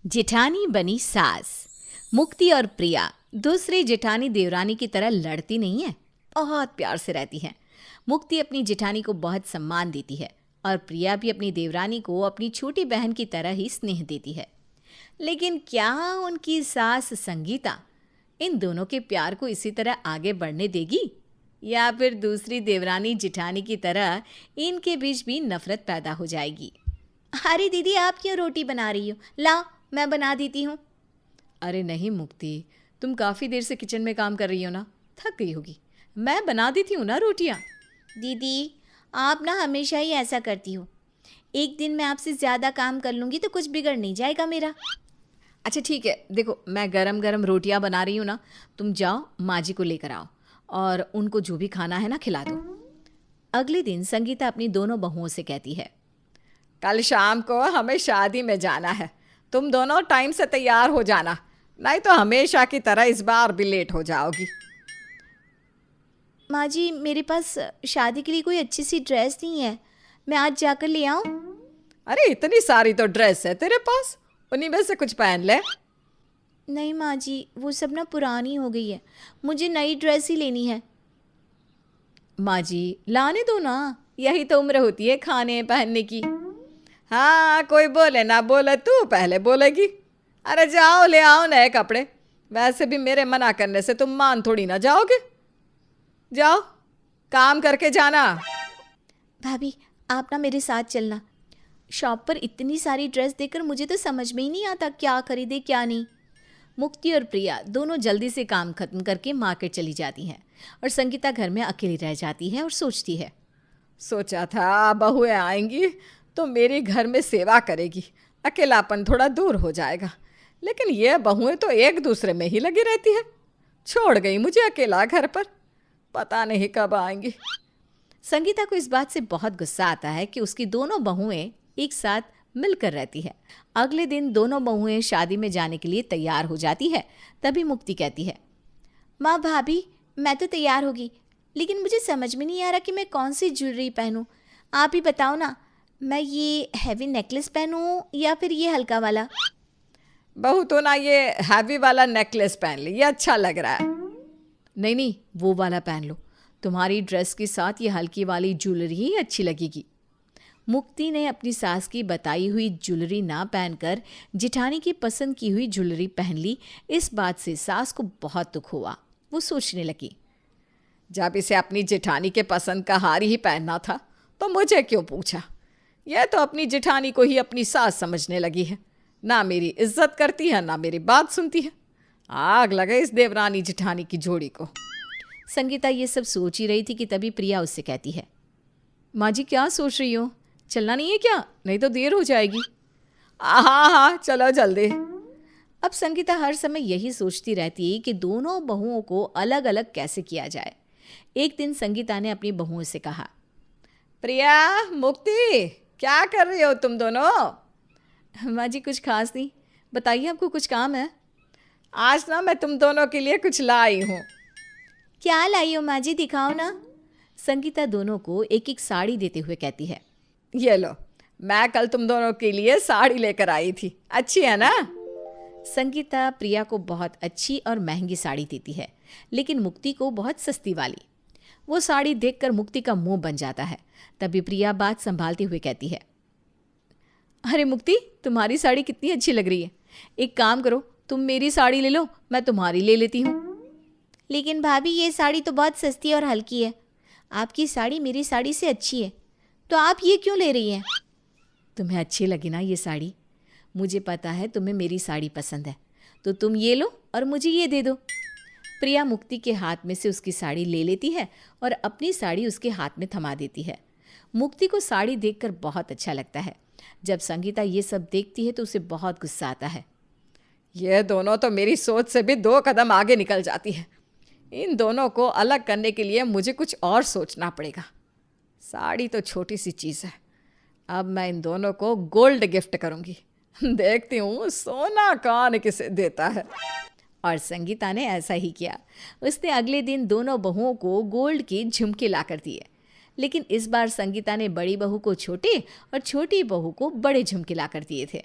जेठानी बनी सास। मुक्ति और प्रिया दूसरी जेठानी देवरानी की तरह लड़ती नहीं है, बहुत प्यार से रहती हैं। मुक्ति अपनी जेठानी को बहुत सम्मान देती है और प्रिया भी अपनी देवरानी को अपनी छोटी बहन की तरह ही स्नेह देती है। लेकिन क्या उनकी सास संगीता इन दोनों के प्यार को इसी तरह आगे बढ़ने देगी, या फिर दूसरी देवरानी जेठानी की तरह इनके बीच भी नफरत पैदा हो जाएगी? अरे दीदी, आप क्यों रोटी बना रही हो? लाओ, मैं बना देती हूँ। अरे नहीं मुक्ति, तुम काफ़ी देर से किचन में काम कर रही हो ना, थक गई होगी। मैं बना देती हूँ ना रोटियाँ। दीदी, आप ना हमेशा ही ऐसा करती हो। एक दिन मैं आपसे ज़्यादा काम कर लूँगी तो कुछ बिगड़ नहीं जाएगा मेरा। अच्छा ठीक है, देखो मैं गरम गरम रोटियाँ बना रही हूँ ना, तुम जाओ माँ जी को लेकर आओ और उनको जो भी खाना है ना खिला दो। अगले दिन संगीता अपनी दोनों बहुओं से कहती है, कल शाम को हमें शादी में जाना है, तुम दोनों टाइम से तैयार हो जाना, नहीं तो हमेशा की तरह इस बार भी लेट हो जाओगी। माँ जी, मेरे पास शादी के लिए कोई अच्छी सी ड्रेस नहीं है, मैं आज जाकर ले आऊँ? अरे इतनी सारी तो ड्रेस है तेरे पास, उन्हीं में से कुछ पहन ले। नहीं माँ जी, वो सब ना पुरानी हो गई है, मुझे नई ड्रेस ही लेनी है। माँ जी लाने दो ना, यही तो उम्र होती है खाने पहनने की। हाँ, कोई बोले ना बोले तू पहले बोलेगी। अरे जाओ ले आओ नए कपड़े, वैसे भी मेरे मना करने से तुम मान थोड़ी ना जाओगे। जाओ काम करके जाना। भाभी, आप ना मेरे साथ चलना। शॉप पर इतनी सारी ड्रेस देखकर मुझे तो समझ में ही नहीं आता क्या खरीदे क्या नहीं। मुक्ति और प्रिया दोनों जल्दी से काम खत्म करके मार्केट चली जाती हैं और संगीता घर में अकेली रह जाती है और सोचती है, सोचा था बहुएं आएंगी तो मेरी घर में सेवा करेगी, अकेलापन थोड़ा दूर हो जाएगा, लेकिन ये बहुएं तो एक दूसरे में ही लगी रहती है। छोड़ गई मुझे अकेला घर पर, पता नहीं कब आएंगी। संगीता को इस बात से बहुत गुस्सा आता है कि उसकी दोनों बहुएं एक साथ मिलकर रहती है। अगले दिन दोनों बहुएं शादी में जाने के लिए तैयार हो जाती है। तभी मुक्ति कहती है, माँ भाभी, मैं तो तैयार होगी, लेकिन मुझे समझ में नहीं आ रहा कि मैं कौन सी ज्वेलरी पहनूं। आप ही बताओ ना, मैं ये हैवी नेकलेस पहनूं या फिर ये हल्का वाला? बहू तो ना ये हैवी वाला नेकलेस पहन ली, ये अच्छा लग रहा है। नहीं नहीं, वो वाला पहन लो, तुम्हारी ड्रेस के साथ ये हल्की वाली ज्वेलरी ही अच्छी लगेगी। मुक्ति ने अपनी सास की बताई हुई ज्वेलरी ना पहनकर जेठानी की पसंद की हुई ज्वेलरी पहन ली। इस बात से सास को बहुत दुख हुआ। वो सोचने लगी, जब इसे अपनी जेठानी के पसंद का हार ही पहनना था तो मुझे क्यों पूछा। यह तो अपनी जेठानी को ही अपनी सास समझने लगी है, ना मेरी इज्जत करती है ना मेरी बात सुनती है। आग लगे इस देवरानी जेठानी की जोड़ी को। संगीता ये सब सोच ही रही थी कि तभी प्रिया उससे कहती है, माँ जी क्या सोच रही हो, चलना नहीं है क्या, नहीं तो देर हो जाएगी। हाँ हाँ चलो जल्दी। अब संगीता हर समय यही सोचती रहती है कि दोनों बहुओं को अलग अलग कैसे किया जाए। एक दिन संगीता ने अपनी बहुओं से कहा, प्रिया, मुक्ति, क्या कर रही हो तुम दोनों? माँ जी कुछ खास नहीं, बताइए आपको कुछ काम है? आज ना मैं तुम दोनों के लिए कुछ लाई हूँ। क्या लाई हो माँ जी, दिखाओ ना। संगीता दोनों को एक एक साड़ी देते हुए कहती है, ये लो, मैं कल तुम दोनों के लिए साड़ी लेकर आई थी, अच्छी है ना? संगीता प्रिया को बहुत अच्छी और महंगी साड़ी देती है, लेकिन मुक्ति को बहुत सस्ती वाली। वो साड़ी देखकर मुक्ति का मुंह बन जाता है। तभी प्रिया बात संभालते हुए कहती है, अरे मुक्ति, तुम्हारी साड़ी कितनी अच्छी लग रही है, एक काम करो, तुम मेरी साड़ी ले लो, मैं तुम्हारी ले लेती हूँ। लेकिन भाभी, ये साड़ी तो बहुत सस्ती और हल्की है, आपकी साड़ी मेरी साड़ी से अच्छी है, तो आप ये क्यों ले रही हैं? तुम्हें अच्छी लगी ना ये साड़ी, मुझे पता है तुम्हें मेरी साड़ी पसंद है, तो तुम ये लो और मुझे ये दे दो। प्रिया मुक्ति के हाथ में से उसकी साड़ी ले लेती है और अपनी साड़ी उसके हाथ में थमा देती है। मुक्ति को साड़ी देखकर बहुत अच्छा लगता है। जब संगीता ये सब देखती है तो उसे बहुत गुस्सा आता है। ये दोनों तो मेरी सोच से भी 2 कदम आगे निकल जाती है। इन दोनों को अलग करने के लिए मुझे कुछ और सोचना पड़ेगा। साड़ी तो छोटी सी चीज़ है, अब मैं इन दोनों को गोल्ड गिफ्ट करूँगी। देखती हूँ सोना कौन किसे देता है। और संगीता ने ऐसा ही किया। उसने अगले दिन दोनों बहुओं को गोल्ड के झुमके ला कर दिए, लेकिन इस बार संगीता ने बड़ी बहू को छोटे और छोटी बहू को बड़े झुमके ला कर दिए थे।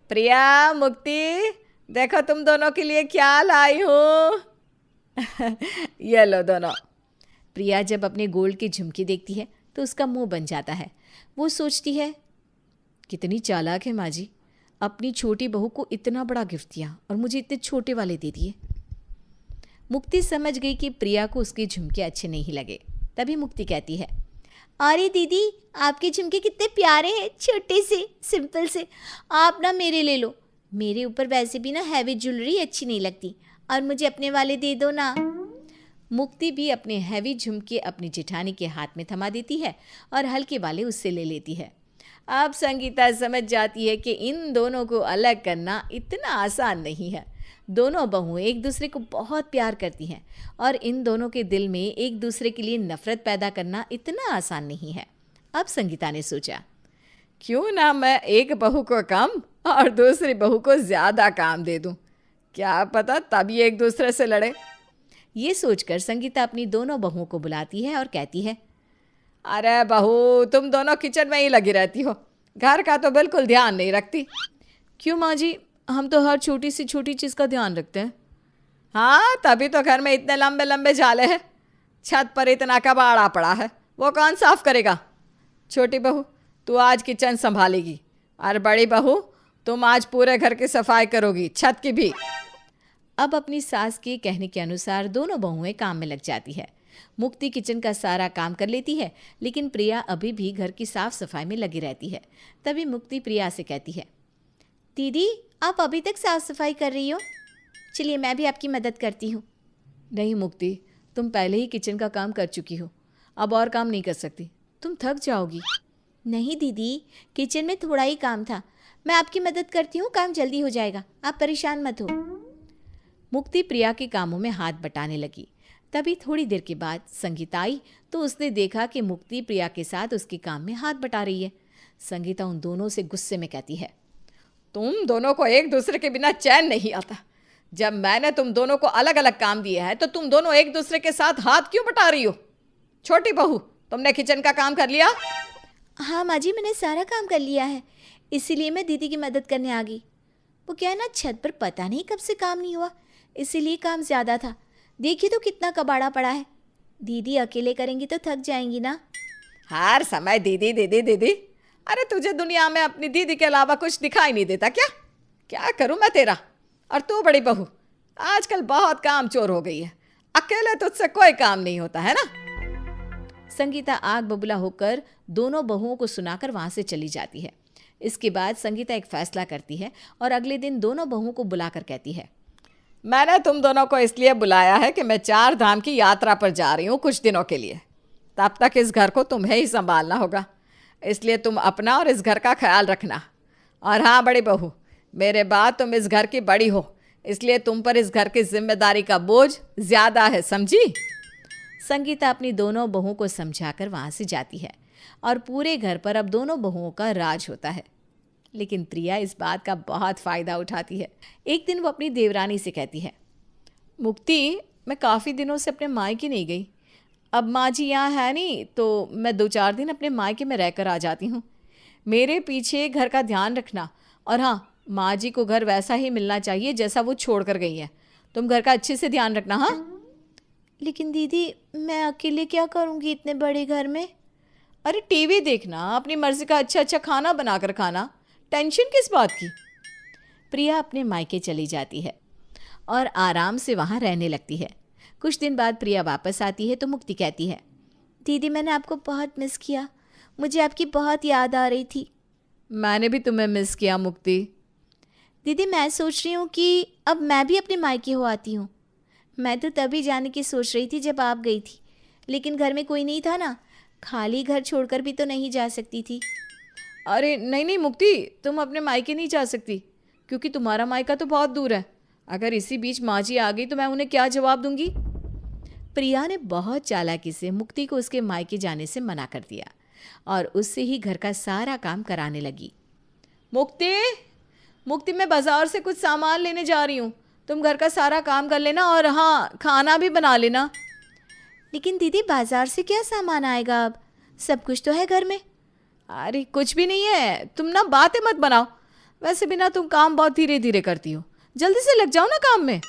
प्रिया, मुक्ति, देखो तुम दोनों के लिए क्या लाई हूँ। ये लो दोनों। प्रिया जब अपने गोल्ड की झुमकी देखती है तो उसका मुंह बन जाता है। वो सोचती है, कितनी चालाक है माँ जी, अपनी छोटी बहू को इतना बड़ा गिफ्ट दिया और मुझे इतने छोटे वाले दे दिए। मुक्ति समझ गई कि प्रिया को उसके झुमके अच्छे नहीं लगे। तभी मुक्ति कहती है, अरे दीदी, आपके झुमके कितने प्यारे हैं, छोटे से, सिंपल से। आप ना मेरे ले लो। मेरे ऊपर वैसे भी ना हैवी ज्वेलरी अच्छी नहीं लगती, और मुझे अपने वाले दे दो ना। मुक्ति भी अपने हैवी झुमके अपनी जेठानी के हाथ में थमा देती है और हल्के वाले उससे ले लेती है। अब संगीता समझ जाती है कि इन दोनों को अलग करना इतना आसान नहीं है। दोनों बहुएं एक दूसरे को बहुत प्यार करती हैं और इन दोनों के दिल में एक दूसरे के लिए नफरत पैदा करना इतना आसान नहीं है। अब संगीता ने सोचा, क्यों ना मैं एक बहू को कम और दूसरी बहू को ज़्यादा काम दे दूं, क्या पता तभी एक दूसरे से लड़े। ये सोचकर संगीता अपनी दोनों बहुओं को बुलाती है और कहती है, अरे बहू, तुम दोनों किचन में ही लगी रहती हो, घर का तो बिल्कुल ध्यान नहीं रखती। क्यों माँ जी, हम तो हर छोटी सी छोटी चीज़ का ध्यान रखते हैं। हाँ, तभी तो घर में इतने लंबे लंबे जाले हैं, छत पर इतना कबाड़ा पड़ा है, वो कौन साफ करेगा। छोटी बहू, तू आज किचन संभालेगी, और बड़ी बहू, तुम आज पूरे घर की सफाई करोगी, छत की भी। अब अपनी सास के कहने के अनुसार दोनों बहुएं काम में लग जाती है। मुक्ति किचन का सारा काम कर लेती है, लेकिन प्रिया अभी भी घर की साफ सफाई में लगी रहती है। तभी मुक्ति प्रिया से कहती है, दीदी, आप अभी तक साफ सफाई कर रही हो? चलिए मैं भी आपकी मदद करती हूँ। नहीं मुक्ति, तुम पहले ही किचन का काम कर चुकी हो, अब और काम नहीं कर सकती, तुम थक जाओगी। नहीं दीदी, किचन में थोड़ा ही काम था, मैं आपकी मदद करती हूँ, काम जल्दी हो जाएगा, आप परेशान मत हो। मुक्ति प्रिया के कामों में हाथ बटाने लगी। तभी थोड़ी देर के बाद संगीता आई तो उसने देखा कि मुक्ति प्रिया के साथ उसके काम में हाथ बटा रही है। संगीता उन दोनों से गुस्से में कहती है, तुम दोनों को एक दूसरे के बिना चैन नहीं आता। जब मैंने तुम दोनों को अलग अलग काम दिया है तो तुम दोनों एक दूसरे के साथ हाथ क्यों बटा रही हो। छोटी बहू, तुमने किचन का काम कर लिया? हाँ माँ जी, मैंने सारा काम कर लिया है, इसीलिए मैं दीदी की मदद करने आ गई। वो क्या है ना, छत पर पता नहीं कब से काम नहीं हुआ, इसीलिए काम ज़्यादा था। देखिए तो कितना कबाड़ा पड़ा है। दीदी अकेले करेंगी तो थक जाएंगी ना। हर समय दीदी दीदी दीदी, अरे तुझे दुनिया में अपनी दीदी के अलावा कुछ दिखाई नहीं देता क्या? क्या करूं मैं तेरा? और तू बड़ी बहू, आजकल बहुत काम चोर हो गई है, अकेले तुझसे कोई काम नहीं होता है ना। संगीता आग बबूला होकर दोनों बहुओं को सुनाकर वहां से चली जाती है। इसके बाद संगीता एक फैसला करती है और अगले दिन दोनों बहुओं को बुलाकर कहती है, मैंने तुम दोनों को इसलिए बुलाया है कि मैं 4 धाम की यात्रा पर जा रही हूँ कुछ दिनों के लिए। तब तक इस घर को तुम्हें ही संभालना होगा, इसलिए तुम अपना और इस घर का ख्याल रखना। और हाँ बड़ी बहू, मेरे बाद तुम इस घर की बड़ी हो, इसलिए तुम पर इस घर की जिम्मेदारी का बोझ ज़्यादा है, समझी? संगीता अपनी दोनों बहुओं को समझाकर वहां से जाती है और पूरे घर पर अब दोनों बहुओं का राज होता है। लेकिन प्रिया इस बात का बहुत फ़ायदा उठाती है। एक दिन वो अपनी देवरानी से कहती है, मुक्ति, मैं काफ़ी दिनों से अपने मायके नहीं गई। अब माँ जी यहाँ है नहीं तो मैं 2-4 दिन अपने मायके में रहकर आ जाती हूँ। मेरे पीछे घर का ध्यान रखना, और हाँ, माँ जी को घर वैसा ही मिलना चाहिए जैसा वो छोड़ कर गई है। तुम घर का अच्छे से ध्यान रखना। हाँ? लेकिन दीदी, मैं अकेले क्या करूँगी इतने बड़े घर में? अरे टीवी देखना, अपनी मर्जी का अच्छा अच्छा खाना बनाकर खाना, टेंशन किस बात की। प्रिया अपने मायके चली जाती है और आराम से वहाँ रहने लगती है। कुछ दिन बाद प्रिया वापस आती है तो मुक्ति कहती है, दीदी, मैंने आपको बहुत मिस किया, मुझे आपकी बहुत याद आ रही थी। मैंने भी तुम्हें मिस किया मुक्ति। दीदी, मैं सोच रही हूँ कि अब मैं भी अपने मायके हो आती हूँ। मैं तो तभी जाने की सोच रही थी जब आप गई थी, लेकिन घर में कोई नहीं था ना, खाली घर छोड़कर भी तो नहीं जा सकती थी। अरे नहीं नहीं मुक्ति, तुम अपने मायके नहीं जा सकती, क्योंकि तुम्हारा मायका तो बहुत दूर है। अगर इसी बीच माँ जी आ गई तो मैं उन्हें क्या जवाब दूंगी। प्रिया ने बहुत चालाकी से मुक्ति को उसके मायके जाने से मना कर दिया और उससे ही घर का सारा काम कराने लगी। मुक्ति, मुक्ति, मैं बाजार से कुछ सामान लेने जा रही हूँ, तुम घर का सारा काम कर लेना और हाँ, खाना भी बना लेना। लेकिन दीदी, बाजार से क्या सामान आएगा? अब सब कुछ तो है घर में। अरे कुछ भी नहीं है, तुम ना बातें मत बनाओ। वैसे भी ना तुम काम बहुत धीरे धीरे करती हो, जल्दी से लग जाओ ना काम में।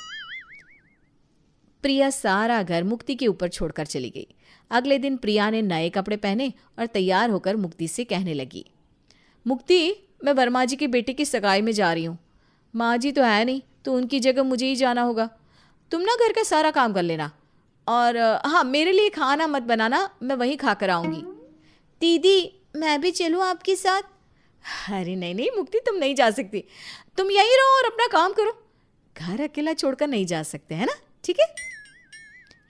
प्रिया सारा घर मुक्ति के ऊपर छोड़कर चली गई। अगले दिन प्रिया ने नए कपड़े पहने और तैयार होकर मुक्ति से कहने लगी, मुक्ति, मैं वर्मा जी के बेटे की सगाई में जा रही हूँ। माँ जी तो है नहीं, तो उनकी जगह मुझे ही जाना होगा। तुम ना घर का सारा काम कर लेना, और हाँ, मेरे लिए खाना मत बनाना, मैं वहीं खा कर आऊँगी। दीदी, मैं भी चलूँ आपके साथ? अरे नहीं नहीं मुक्ति, तुम नहीं जा सकती। तुम यहीं रहो और अपना काम करो। घर अकेला छोड़कर नहीं जा सकते, है ना? ठीक है।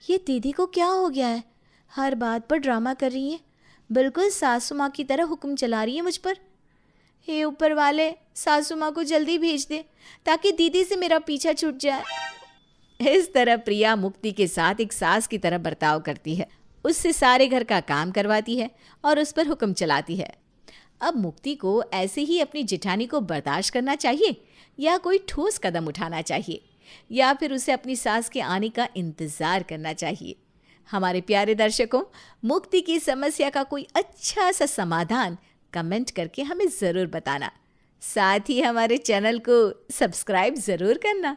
ये दीदी को क्या हो गया है? हर बात पर ड्रामा कर रही है, बिल्कुल सासू माँ की तरह हुक्म चला रही है मुझ पर। हे ऊपर वाले, सासू माँ को जल्दी भेज दे ताकि दीदी से मेरा पीछा छूट जाए। इस तरह प्रिया मुक्ति के साथ एक सास की तरह बर्ताव करती है, उससे सारे घर का काम करवाती है और उस पर हुक्म चलाती है। अब मुक्ति को ऐसे ही अपनी जेठानी को बर्दाश्त करना चाहिए, या कोई ठोस कदम उठाना चाहिए, या फिर उसे अपनी सास के आने का इंतज़ार करना चाहिए? हमारे प्यारे दर्शकों, मुक्ति की समस्या का कोई अच्छा सा समाधान कमेंट करके हमें ज़रूर बताना। साथ ही हमारे चैनल को सब्सक्राइब ज़रूर करना।